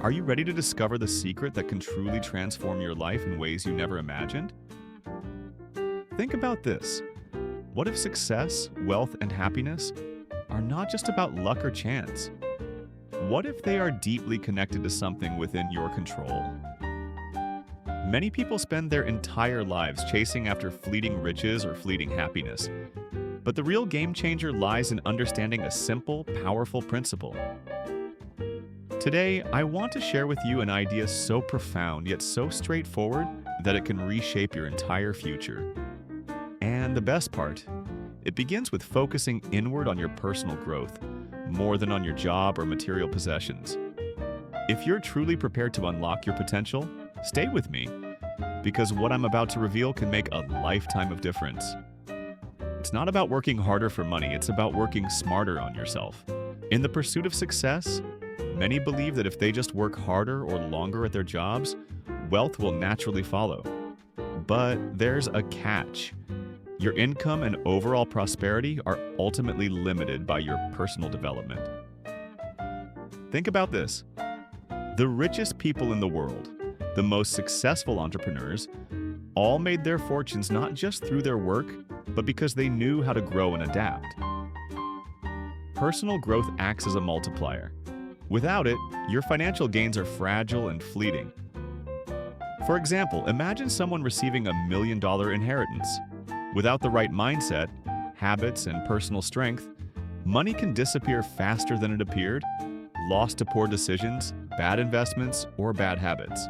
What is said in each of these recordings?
Are you ready to discover the secret that can truly transform your life in ways you never imagined? Think about this. What if success, wealth, and happiness are not just about luck or chance? What if they are deeply connected to something within your control? Many people spend their entire lives chasing after fleeting riches or fleeting happiness. But the real game changer lies in understanding a simple, powerful principle. Today, I want to share with you an idea so profound yet so straightforward that it can reshape your entire future. And the best part, it begins with focusing inward on your personal growth, more than on your job or material possessions. If you're truly prepared to unlock your potential, stay with me, because what I'm about to reveal can make a lifetime of difference. It's not about working harder for money, it's about working smarter on yourself. In the pursuit of success, many believe that if they just work harder or longer at their jobs, wealth will naturally follow. But there's a catch. Your income and overall prosperity are ultimately limited by your personal development. Think about this. The richest people in the world, the most successful entrepreneurs, all made their fortunes not just through their work, but because they knew how to grow and adapt. Personal growth acts as a multiplier. Without it, your financial gains are fragile and fleeting. For example, imagine someone receiving $1 million inheritance. Without the right mindset, habits, and personal strength, money can disappear faster than it appeared, lost to poor decisions, bad investments, or bad habits.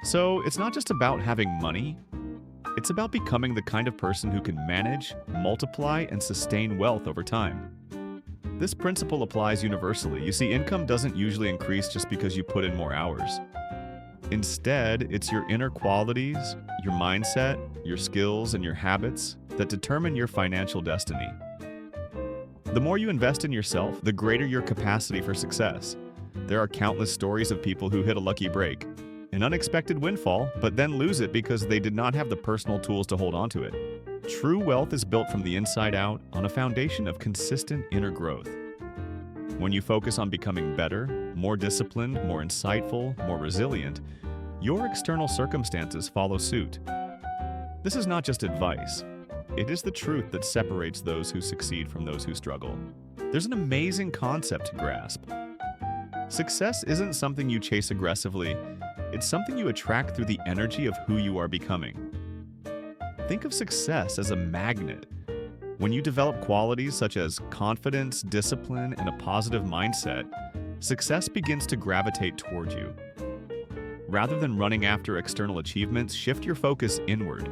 So it's not just about having money, it's about becoming the kind of person who can manage, multiply, and sustain wealth over time. This principle applies universally. You see, income doesn't usually increase just because you put in more hours. Instead, it's your inner qualities, your mindset, your skills, and your habits that determine your financial destiny. The more you invest in yourself, the greater your capacity for success. There are countless stories of people who hit a lucky break, an unexpected windfall, but then lose it because they did not have the personal tools to hold on to it. True wealth is built from the inside out on a foundation of consistent inner growth. When you focus on becoming better, more disciplined, more insightful, more resilient, your external circumstances follow suit. This is not just advice. It is the truth that separates those who succeed from those who struggle. There's an amazing concept to grasp. Success isn't something you chase aggressively. It's something you attract through the energy of who you are becoming. Think of success as a magnet. When you develop qualities such as confidence, discipline, and a positive mindset, success begins to gravitate toward you. Rather than running after external achievements, shift your focus inward.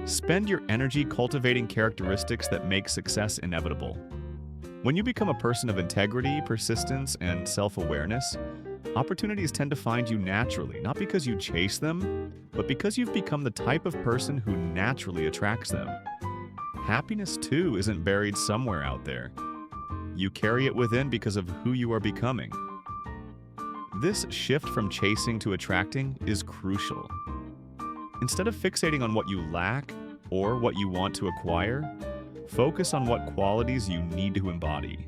Spend your energy cultivating characteristics that make success inevitable. When you become a person of integrity, persistence, and self-awareness, opportunities tend to find you naturally, not because you chase them, but because you've become the type of person who naturally attracts them. Happiness, too, isn't buried somewhere out there. You carry it within because of who you are becoming. This shift from chasing to attracting is crucial. Instead of fixating on what you lack or what you want to acquire, focus on what qualities you need to embody.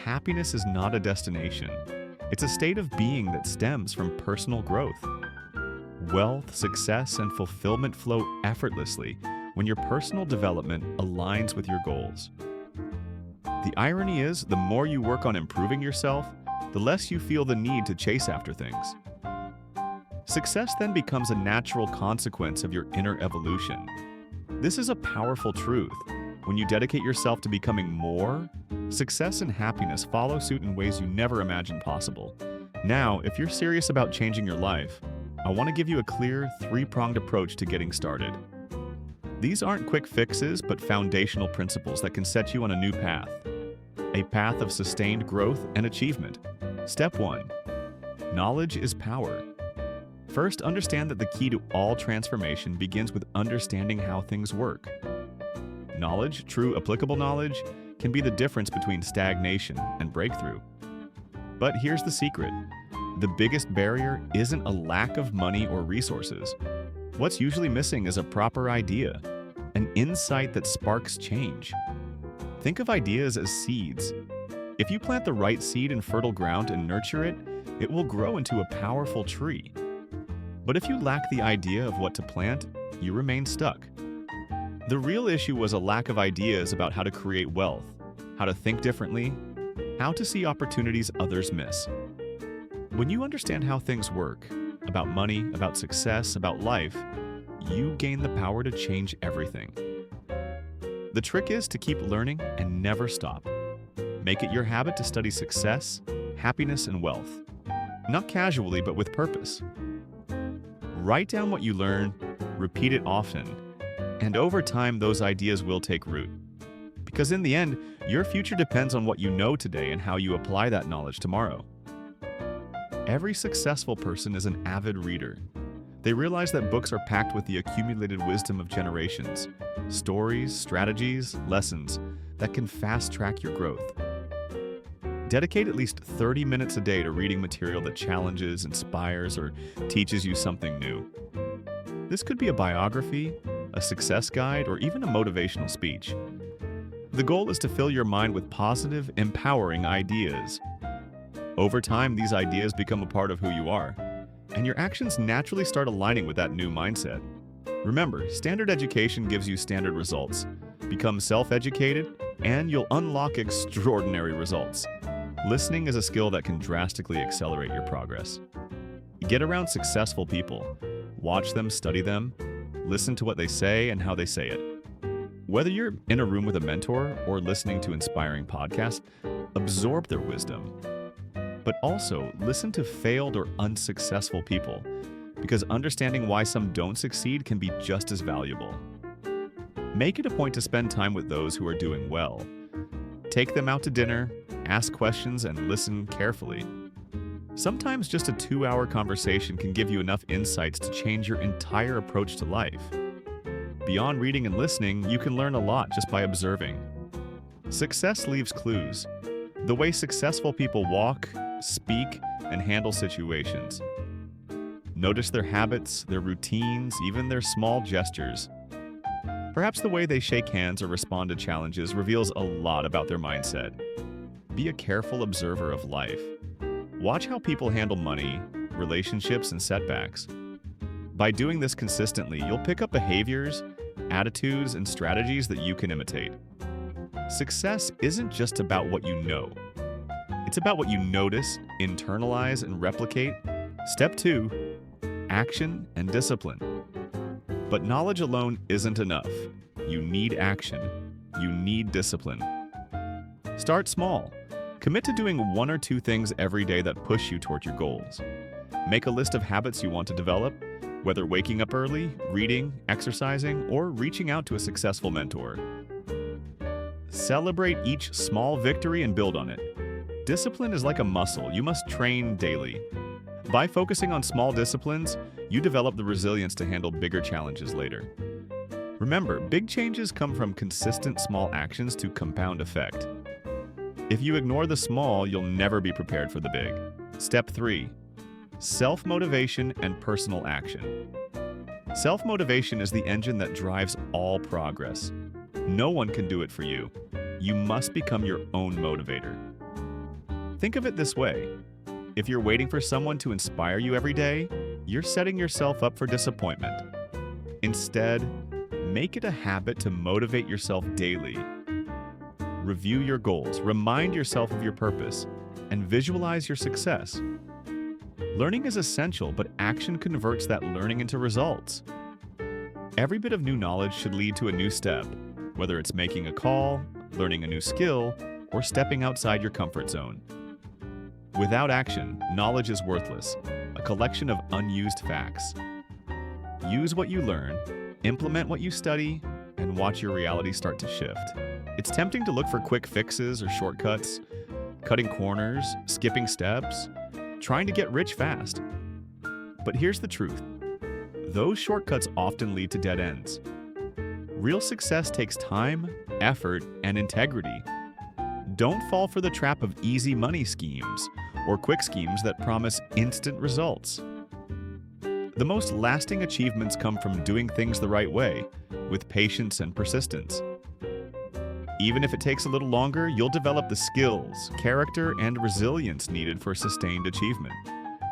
Happiness is not a destination. It's a state of being that stems from personal growth. Wealth, success, and fulfillment flow effortlessly when your personal development aligns with your goals. The irony is, the more you work on improving yourself, the less you feel the need to chase after things. Success then becomes a natural consequence of your inner evolution. This is a powerful truth. When you dedicate yourself to becoming more, success and happiness follow suit in ways you never imagined possible. Now, if you're serious about changing your life, I want to give you a clear, three-pronged approach to getting started. These aren't quick fixes, but foundational principles that can set you on a new path. A path of sustained growth and achievement. Step 1. Knowledge is power. First, understand that the key to all transformation begins with understanding how things work. Knowledge, true applicable knowledge, can be the difference between stagnation and breakthrough. But here's the secret. The biggest barrier isn't a lack of money or resources. What's usually missing is a proper idea, an insight that sparks change. Think of ideas as seeds. If you plant the right seed in fertile ground and nurture it, it will grow into a powerful tree. But if you lack the idea of what to plant, you remain stuck. The real issue was a lack of ideas about how to create wealth, how to think differently, how to see opportunities others miss. When you understand how things work, about money, about success, about life, you gain the power to change everything. The trick is to keep learning and never stop. Make it your habit to study success, happiness, and wealth. Not casually, but with purpose. Write down what you learn, repeat it often, and over time those ideas will take root. Because in the end, your future depends on what you know today and how you apply that knowledge tomorrow. Every successful person is an avid reader. They realize that books are packed with the accumulated wisdom of generations, stories, strategies, lessons that can fast-track your growth. Dedicate at least 30 minutes a day to reading material that challenges, inspires, or teaches you something new. This could be a biography, a success guide, or even a motivational speech. The goal is to fill your mind with positive, empowering ideas. Over time, these ideas become a part of who you are, and your actions naturally start aligning with that new mindset. Remember, standard education gives you standard results. Become self-educated, and you'll unlock extraordinary results. Listening is a skill that can drastically accelerate your progress. Get around successful people. Watch them, study them, listen to what they say and how they say it. Whether you're in a room with a mentor or listening to inspiring podcasts, absorb their wisdom. But also, listen to failed or unsuccessful people, because understanding why some don't succeed can be just as valuable. Make it a point to spend time with those who are doing well. Take them out to dinner, ask questions, and listen carefully. Sometimes just a 2-hour conversation can give you enough insights to change your entire approach to life. Beyond reading and listening, you can learn a lot just by observing. Success leaves clues. The way successful people walk, speak, and handle situations. Notice their habits, their routines, even their small gestures. Perhaps the way they shake hands or respond to challenges reveals a lot about their mindset. Be a careful observer of life. Watch how people handle money, relationships, and setbacks. By doing this consistently, you'll pick up behaviors, attitudes, and strategies that you can imitate. Success isn't just about what you know. It's about what you notice, internalize, and replicate. Step 2, action and discipline. But knowledge alone isn't enough. You need action. You need discipline. Start small. Commit to doing 1 or 2 things every day that push you toward your goals. Make a list of habits you want to develop, whether waking up early, reading, exercising, or reaching out to a successful mentor. Celebrate each small victory and build on it. Discipline is like a muscle you must train daily. By focusing on small disciplines, you develop the resilience to handle bigger challenges later. Remember, big changes come from consistent small actions to compound effect. If you ignore the small, you'll never be prepared for the big. Step 3. Self-motivation and personal action. Self-motivation is the engine that drives all progress. No one can do it for you. You must become your own motivator. Think of it this way. If you're waiting for someone to inspire you every day, you're setting yourself up for disappointment. Instead, make it a habit to motivate yourself daily. Review your goals, remind yourself of your purpose, and visualize your success. Learning is essential, but action converts that learning into results. Every bit of new knowledge should lead to a new step, whether it's making a call, learning a new skill, or stepping outside your comfort zone. Without action, knowledge is worthless, a collection of unused facts. Use what you learn, implement what you study, and watch your reality start to shift. It's tempting to look for quick fixes or shortcuts, cutting corners, skipping steps, trying to get rich fast. But here's the truth. Those shortcuts often lead to dead ends. Real success takes time, effort, and integrity. Don't fall for the trap of easy money schemes or quick schemes that promise instant results. The most lasting achievements come from doing things the right way, with patience and persistence. Even if it takes a little longer, you'll develop the skills, character, and resilience needed for sustained achievement.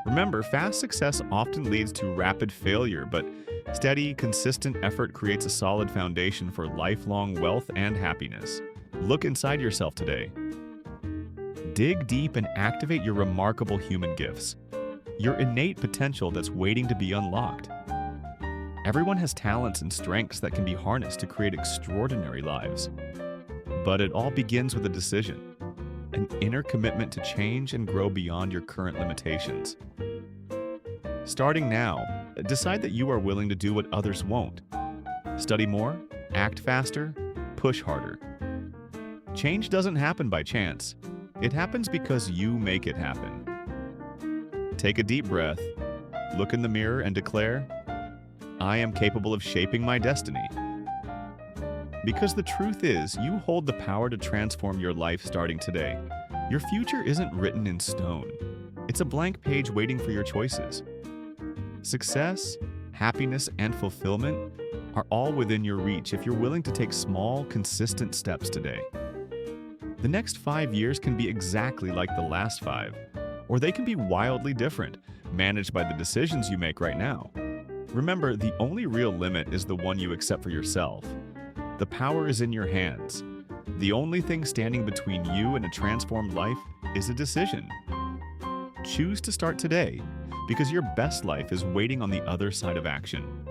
Remember, fast success often leads to rapid failure, but steady, consistent effort creates a solid foundation for lifelong wealth and happiness. Look inside yourself today. Dig deep and activate your remarkable human gifts, your innate potential that's waiting to be unlocked. Everyone has talents and strengths that can be harnessed to create extraordinary lives. But it all begins with a decision, an inner commitment to change and grow beyond your current limitations. Starting now, decide that you are willing to do what others won't. Study more, act faster, push harder. Change doesn't happen by chance. It happens because you make it happen. Take a deep breath, look in the mirror and declare, I am capable of shaping my destiny. Because the truth is, you hold the power to transform your life starting today. Your future isn't written in stone. It's a blank page waiting for your choices. Success, happiness, and fulfillment are all within your reach if you're willing to take small, consistent steps today. The next 5 years can be exactly like the last 5, or they can be wildly different, managed by the decisions you make right now. Remember, the only real limit is the one you accept for yourself. The power is in your hands. The only thing standing between you and a transformed life is a decision. Choose to start today, because your best life is waiting on the other side of action.